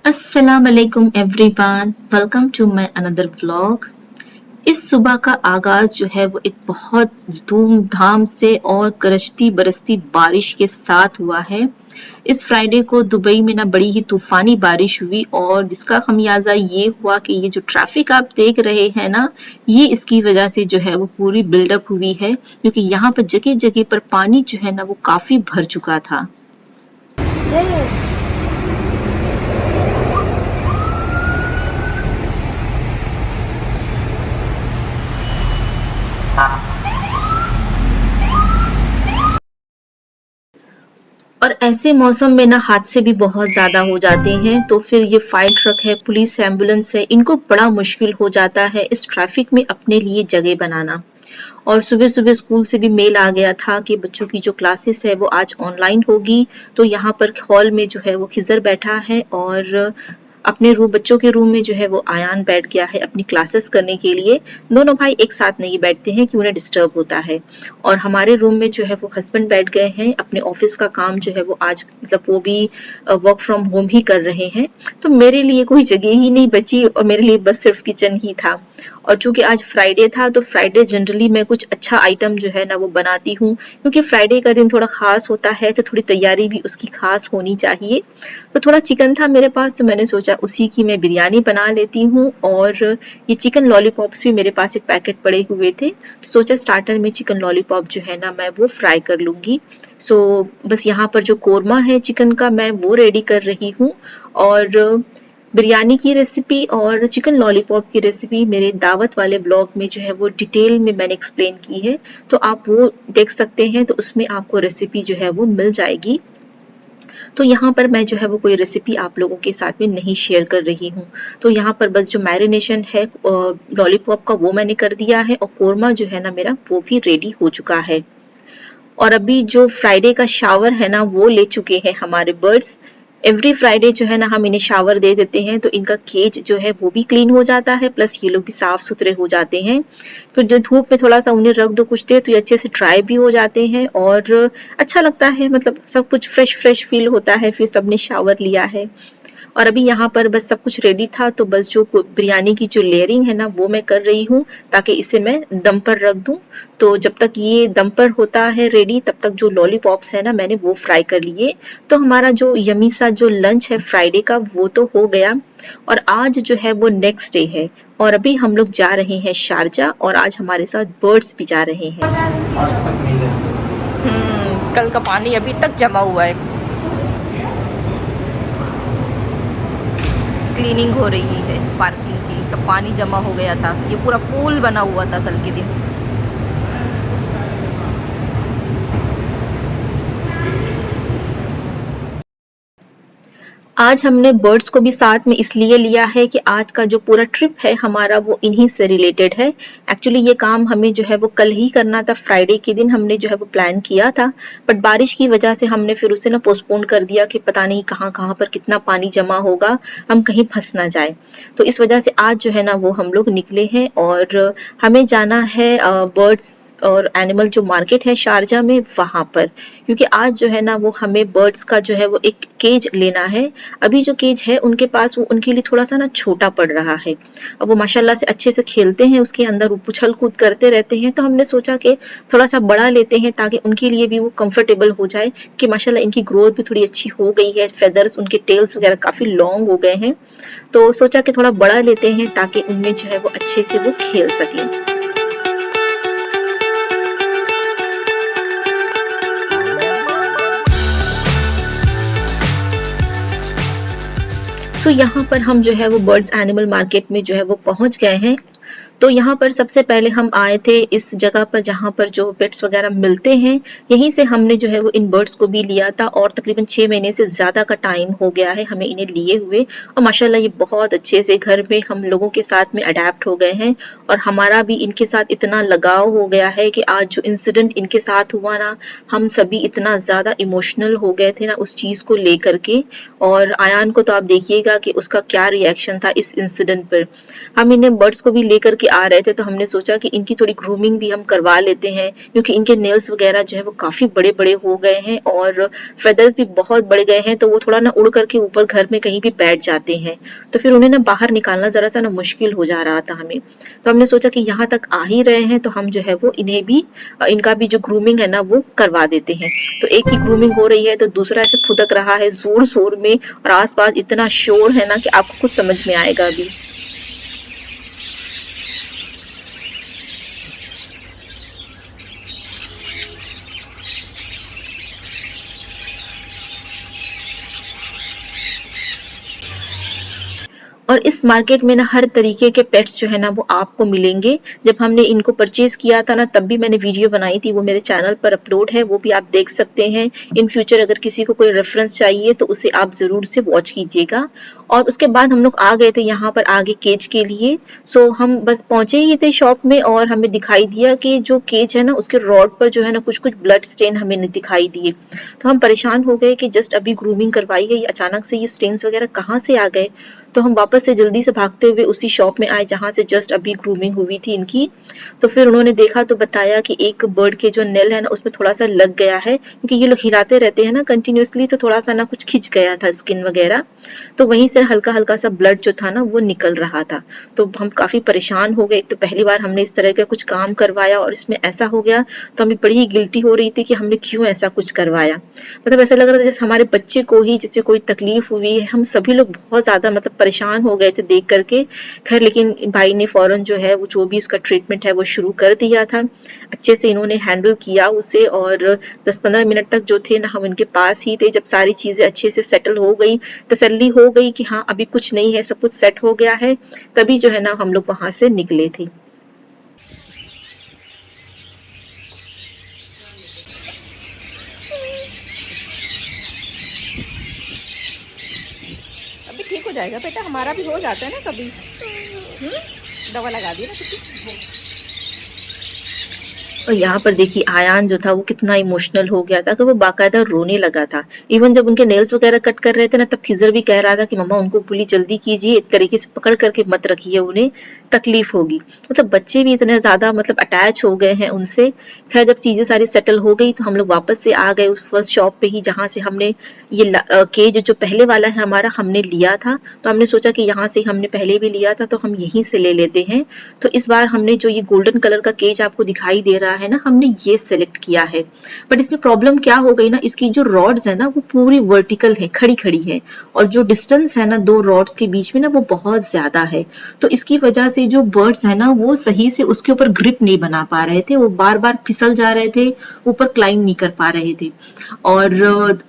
अस्सलाम वालेकुम everyone, welcome to my another vlog. इस सुबह का आगाज जो है वो एक बहुत धूमधाम से और गरजती बरसती बारिश के साथ हुआ है। इस फ्राइडे को दुबई में ना बड़ी ही तूफानी बारिश हुई और जिसका खमियाजा ये हुआ कि ये जो ट्रैफिक आप देख रहे हैं ना, ये इसकी वजह से जो है वो पूरी बिल्डअप हुई है, क्योंकि यहाँ पर जगह जगह पर पानी जो है ना वो काफी भर चुका था। और ऐसे मौसम में ना हादसे भी बहुत ज़्यादा हो जाते हैं, तो फिर ये फायर ट्रक है, पुलिस एम्बुलेंस है, इनको बड़ा मुश्किल हो जाता है इस ट्रैफिक में अपने लिए जगह बनाना। और सुबह-सुबह स्कूल से भी मेल आ गया था कि बच्चों की जो क्लासेस है वो आज ऑनलाइन होगी, तो यहाँ पर हॉल में जो है वो खिज़र बैठा है और अपने रूम बच्चों के रूम में जो है वो आयान बैठ गया है अपनी क्लासेस करने के लिए। दोनों भाई एक साथ नहीं बैठते हैं कि उन्हें डिस्टर्ब होता है। और हमारे रूम में जो है वो हस्बैंड बैठ गए हैं अपने ऑफिस का काम जो है वो आज मतलब वो भी वर्क फ्रॉम होम ही कर रहे हैं। तो मेरे लिए कोई जगह ही नहीं बची और मेरे लिए बस सिर्फ किचन ही था। और चूंकि आज फ्राइडे था तो फ्राइडे जनरली मैं कुछ अच्छा आइटम जो है ना वो बनाती हूँ, क्योंकि फ्राइडे का दिन थोड़ा खास होता है तो थोड़ी तैयारी भी उसकी खास होनी चाहिए। तो थोड़ा चिकन था मेरे पास तो मैंने सोचा उसी की मैं बिरयानी बना लेती हूँ। और ये चिकन लॉलीपॉप्स भी मेरे पास एक पैकेट पड़े हुए थे, तो सोचा स्टार्टर में चिकन लॉलीपॉप जो है ना मैं वो फ्राई कर लूंगी। सो बस यहाँ पर जो कोरमा है चिकन का मैं वो रेडी कर रही हूँ। और बिरयानी की रेसिपी और चिकन लॉलीपॉप की रेसिपी मेरे दावत वाले ब्लॉग में जो है वो डिटेल में मैंने एक्सप्लेन की है, तो आप वो देख सकते हैं, तो उसमें आपको रेसिपी जो है वो मिल जाएगी। तो यहाँ पर मैं जो है वो कोई रेसिपी आप लोगों के साथ में नहीं शेयर कर रही हूँ। तो यहाँ पर बस जो मैरिनेशन है लॉलीपॉप का वो मैंने कर दिया है और कोरमा जो है ना मेरा वो भी रेडी हो चुका है। और अभी जो फ्राइडे का शावर है ना वो ले चुके हैं हमारे बर्ड्स। एवरी फ्राइडे जो है ना हम इन्हें शावर दे देते हैं, तो इनका केज जो है वो भी क्लीन हो जाता है, प्लस ये लोग भी साफ सुथरे हो जाते हैं। फिर जो धूप में थोड़ा सा उन्हें रख दो कुछ देर तो ये अच्छे से ड्राई भी हो जाते हैं और अच्छा लगता है, मतलब सब कुछ फ्रेश फ्रेश फील होता है फिर सबने शावर लिया है। और अभी यहाँ पर बस सब कुछ रेडी था, तो बस जो बिरयानी की जो लेयरिंग है ना वो मैं कर रही हूँ, ताकि इसे मैं दम पर रख दूँ। तो जब तक ये दम पर होता है रेडी, तब तक जो लॉलीपॉप्स है ना मैंने वो फ्राई कर लिए। तो हमारा जो यमी सा जो लंच है फ्राइडे का वो तो हो गया। और आज जो है वो नेक्स्ट डे है और अभी हम लोग जा रहे हैं शारजा और आज हमारे साथ बर्ड्स भी जा रहे हैं। कल का पानी अभी तक जमा हुआ है। क्लीनिंग हो रही है पार्किंग की, सब पानी जमा हो गया था, ये पूरा पूल बना हुआ था कल के दिन। आज हमने बर्ड्स को भी साथ में इसलिए लिया है कि आज का जो पूरा ट्रिप है हमारा वो इन्हीं से रिलेटेड है। एक्चुअली ये काम हमें जो है वो कल ही करना था, फ्राइडे के दिन हमने जो है वो प्लान किया था, बट बारिश की वजह से हमने फिर उसे ना पोस्टपोन कर दिया कि पता नहीं कहाँ कहाँ पर कितना पानी जमा होगा, हम कहीं फंस ना जाए। तो इस वजह से आज जो है ना वो हम लोग निकले हैं और हमें जाना है बर्ड्स और एनिमल जो मार्केट है शारजा में वहां पर, क्योंकि आज जो है ना वो हमें बर्ड्स का जो है वो एक केज लेना है। अभी जो केज है उनके पास वो उनके लिए थोड़ा सा ना छोटा पड़ रहा है। अब वो माशाल्लाह से अच्छे से खेलते हैं उसके अंदर, वो उछल कूद करते रहते हैं, तो हमने सोचा कि थोड़ा सा बड़ा लेते हैं ताकि उनके लिए भी वो कंफर्टेबल हो जाए, कि माशाल्लाह इनकी ग्रोथ भी थोड़ी अच्छी हो गई है, फेदर्स उनके टेल्स वगैरह काफी लॉन्ग हो गए हैं। तो सोचा कि थोड़ा बड़ा लेते हैं ताकि उनमें जो है वो अच्छे से वो खेल सकें। सो यहाँ पर हम जो है वो बर्ड्स एनिमल मार्केट में जो है वो पहुंच गए हैं। तो यहाँ पर सबसे पहले हम आए थे इस जगह पर जहाँ पर जो पेट्स वगैरह मिलते हैं, यहीं से हमने जो है वो इन बर्ड्स को भी लिया था और तकरीबन 6 महीने से ज़्यादा का टाइम हो गया है हमें इन्हें लिए हुए। और माशाल्लाह ये बहुत अच्छे से घर में हम लोगों के साथ में अडेप्ट हो गए हैं और हमारा भी इनके साथ इतना लगाव हो गया है कि आज जो इंसिडेंट इनके साथ हुआ ना, हम सभी इतना ज़्यादा इमोशनल हो गए थे ना उस चीज़ को लेकर के। और आयान को तो आप देखिएगा कि उसका क्या रिएक्शन था इस इंसिडेंट पर। हम इन्हें बर्ड्स को भी लेकर के आ रहे थे तो हमने सोचा कि इनकी थोड़ी ग्रूमिंग भी हम करवा लेते हैं, क्योंकि इनके नेल्स वगैरह जो है वो काफी बड़े बड़े हो गए हैं और फेदर्स भी बहुत बढ़ गए हैं, तो वो थोड़ा ना उड़ करके ऊपर घर में कहीं भी बैठ जाते हैं। तो फिर उन्हें ना बाहर निकालना जरा सा ना मुश्किल हो जा रहा था हमें। तो हमने सोचा कि यहाँ तक आ ही रहे हैं तो हम जो है वो इन्हें भी इनका भी जो ग्रूमिंग है ना वो करवा देते हैं। तो एक की ग्रूमिंग हो रही है तो दूसरा ऐसे फुदक रहा है जोर शोर में, और आसपास इतना शोर है ना कि आपको कुछ समझ में आएगा अभी। और इस मार्केट में ना हर तरीके के पेट्स जो है ना वो आपको मिलेंगे। जब हमने इनको परचेज किया था ना तब भी मैंने वीडियो बनाई थी, वो मेरे चैनल पर अपलोड है, वो भी आप देख सकते हैं। इन फ्यूचर अगर किसी को कोई रेफरेंस चाहिए तो उसे आप जरूर से वॉच कीजिएगा। और उसके बाद हम लोग आ गए थे यहाँ पर आगे केज के लिए। सो हम बस पहुंचे ही थे शॉप में और हमें दिखाई दिया कि जो केज है ना उसके रॉड पर जो है ना कुछ कुछ ब्लड स्टेन हमें नहीं दिखाई दिए। तो हम परेशान हो गए कि जस्ट अभी ग्रूमिंग करवाई गई, अचानक से ये स्टेन्स वगैरह कहाँ से आ गए। तो हम वापस से जल्दी से भागते हुए उसी शॉप में आए जहां से जस्ट अभी ग्रूमिंग हुई थी इनकी। तो फिर उन्होंने देखा तो बताया कि एक बर्ड के जो नेल है ना उसमें थोड़ा सा लग गया है, क्योंकि ये लोग हिलाते रहते हैं ना कंटिन्यूअसली, तो थोड़ा सा ना कुछ खिंच गया था स्किन वगैरह। तो वहीं से हल्का हल्का सा ब्लड जो था ना वो निकल रहा था। तो हम काफी परेशान हो गए, एक तो पहली बार हमने इस तरह का कुछ काम करवाया और इसमें ऐसा हो गया। तो हमें बड़ी ही गिल्टी हो रही थी कि हमने क्यों ऐसा कुछ करवाया। मतलब ऐसा लग रहा था जैसे हमारे बच्चे को ही जैसे कोई तकलीफ हुई है। हम सभी लोग बहुत ज्यादा मतलब परेशान हो गए थे देख करके। खैर लेकिन भाई ने फौरन जो है वो जो भी उसका ट्रीटमेंट है वो शुरू कर दिया था। अच्छे से इन्होंने हैंडल किया उसे, और 10-15 मिनट तक जो थे ना हम इनके पास ही थे। जब सारी चीजें अच्छे से सेटल हो गई, तसल्ली हो गई कि हाँ अभी कुछ नहीं है, सब कुछ सेट हो गया है, तभी जो है ना हम लोग वहां से निकले थे। अभी ठीक हो जाएगा बेटा, हमारा भी हो जाता है ना कभी। दवा लगा दी ना किसी। और यहाँ पर देखिए आयान जो था वो कितना इमोशनल हो गया था कि वो बाकायदा रोने लगा था। इवन जब उनके नेल्स वगैरह कट कर रहे थे ना तब खिजर भी कह रहा था कि मम्मा उनको पूरी जल्दी कीजिए, एक तरीके से पकड़ करके मत रखिए, उन्हें तकलीफ होगी। मतलब बच्चे भी इतने ज्यादा मतलब अटैच हो गए हैं उनसे। खैर जब चीजें सारी सेटल हो गई तो हम लोग वापस से आ गए उस फर्स्ट शॉप पे ही जहाँ से हमने ये केज जो पहले वाला है हमारा हमने लिया था। तो हमने सोचा कि यहाँ से हमने पहले भी लिया था तो हम यहीं से ले लेते हैं। तो इस बार हमने जो ये गोल्डन कलर का केज आपको दिखाई दे रहा है ना, हमने ये सेलेक्ट किया है। बट इसमें प्रॉब्लम क्या हो गई ना, इसकी जो रॉड्स है ना वो पूरी वर्टिकल है, खड़ी खड़ी है, और जो डिस्टेंस है ना दो रॉड्स के बीच में ना वो बहुत ज्यादा है। तो इसकी वजह से जो बर्ड्स है ना वो सही से उसके ऊपर ग्रिप नहीं बना पा रहे थे, वो बार बार फिसल जा रहे थे, ऊपर क्लाइंब नहीं कर पा रहे थे। और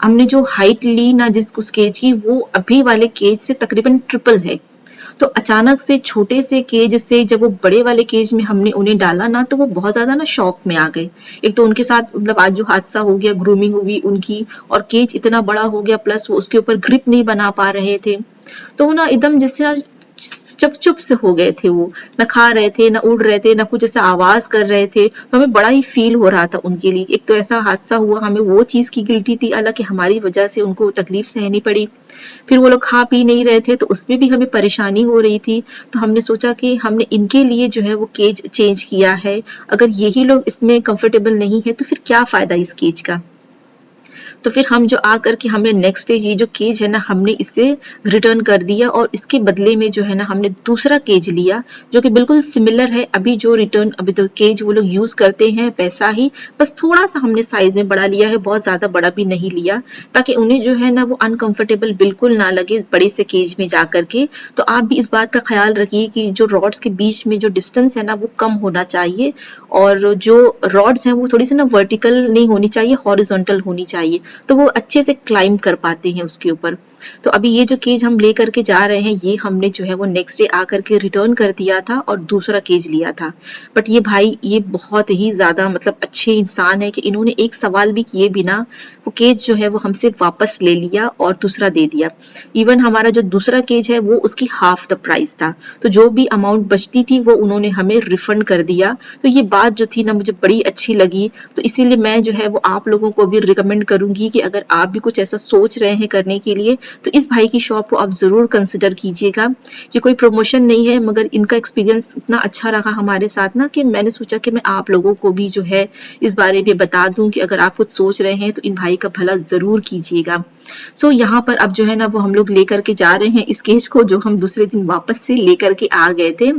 हमने जो हाइट ली ना जिस उस केज की, वो अभी वाले केज से तकरीबन ट्रिपल है। तो अचानक से छोटे से केज से जब वो बड़े वाले केज में हमने उन्हें डाला ना तो वो बहुत ज्यादा ना शॉक में आ गए। एक तो उनके साथ मतलब आज जो हादसा हो गया, ग्रूमिंग हुई उनकी, और केज इतना बड़ा हो गया, प्लस वो उसके ऊपर ग्रिप नहीं बना पा रहे थे। तो वो ना एकदम जैसे चुप चुप से हो गए थे, वो ना खा रहे थे, ना उड़ रहे थे, ना कुछ ऐसा आवाज कर रहे थे। तो हमें बड़ा ही फील हो रहा था उनके लिए। एक तो ऐसा हादसा हुआ, हमें वो चीज की गिल्टी थी अलग कि हमारी वजह से उनको तकलीफ सहनी पड़ी। फिर वो लोग खा पी नहीं रहे थे तो उसमें भी हमें परेशानी हो रही थी। तो हमने सोचा कि हमने इनके लिए जो है वो केज चेंज किया है। अगर यही लोग इसमें कंफर्टेबल नहीं है तो फिर क्या फायदा इस केज का। तो फिर हम जो आकर के हमने नेक्स्ट डे ये जो केज है ना हमने इसे रिटर्न कर दिया, और इसके बदले में जो है ना हमने दूसरा केज लिया जो कि बिल्कुल सिमिलर है। अभी जो रिटर्न अभी तो केज वो लोग यूज करते हैं वैसा ही, बस थोड़ा सा हमने साइज में बड़ा लिया है, बहुत ज्यादा बड़ा भी नहीं लिया, ताकि उन्हें जो है ना वो अनकंफर्टेबल बिल्कुल ना लगे बड़े से केज में जाकर के। तो आप भी इस बात का ख्याल रखिए कि जो रॉड्स के बीच में जो डिस्टेंस है ना वो कम होना चाहिए, और जो रॉड्स हैं वो थोड़ी सी ना वर्टिकल नहीं होनी चाहिए, हॉरिजॉन्टल होनी चाहिए, तो वो अच्छे से क्लाइंब कर पाते हैं उसके ऊपर। तो अभी ये जो केज हम लेकर के जा रहे हैं ये हमने जो है वो नेक्स्ट डे आकर के रिटर्न कर दिया था और दूसरा केज लिया था। बट ये भाई ये बहुत ही ज्यादा मतलब अच्छे इंसान है कि इन्होंने एक सवाल भी किए बिना वो केज जो है वो हमसे वापस ले लिया और दूसरा दे दिया। इवन हमारा जो दूसरा केज है वो उसकी हाफ द प्राइस था, तो जो भी अमाउंट बचती थी वो उन्होंने हमें रिफंड कर दिया। तो ये बात जो थी ना मुझे बड़ी अच्छी लगी। तो इसीलिए मैं जो है वो आप लोगों को भी रिकमेंड करूंगी कि अगर आप भी कुछ ऐसा सोच रहे हैं करने के लिए तो इस भाई की शॉप को आप ज़रूर कंसिडर कीजिएगा। ये कोई प्रमोशन नहीं है, मगर इनका एक्सपीरियंस इतना अच्छा रहा हमारे साथ ना कि मैंने सोचा कि मैं आप लोगों को भी जो है इस बारे में बता दूं कि अगर आप कुछ सोच रहे हैं तो इन भाई का भला ज़रूर कीजिएगा। सो यहाँ पर अब जो है ना वो हम लोग लेकर के जा रहे हैं इस केस को, जो हम दूसरे दिन वापस से लेकर के आ गए थे।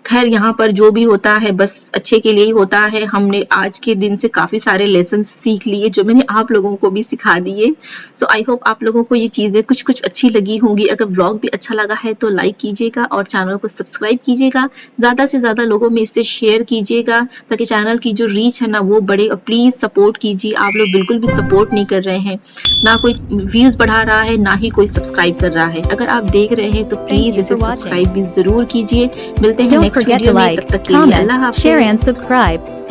खैर यहाँ पर जो भी होता है बस अच्छे के लिए ही होता है। हमने आज के दिन से काफ़ी सारे लेसन सीख लिए जो मैंने आप लोगों को भी सिखा दिए। सो आई होप आप लोगों को ये चीज़ें कुछ कुछ अच्छी लगी होंगी। अगर व्लॉग भी अच्छा लगा है तो लाइक कीजिएगा और चैनल को सब्सक्राइब कीजिएगा। ज़्यादा से ज़्यादा लोगों में इसे शेयर कीजिएगा ताकि चैनल की जो रीच है ना वो बढ़े। और प्लीज़ सपोर्ट कीजिए। आप लोग बिल्कुल भी सपोर्ट नहीं कर रहे हैं, ना कोई व्यूज़ बढ़ा रहा है ना ही कोई सब्सक्राइब कर रहा है। अगर आप देख रहे हैं तो Thank प्लीज़ you इसे for watching. सब्सक्राइब भी ज़रूर कीजिए। मिलते हैं Don't next forget video to में, like, तब तक के लिए अल्लाह comment, हाफ़िज़। share and subscribe.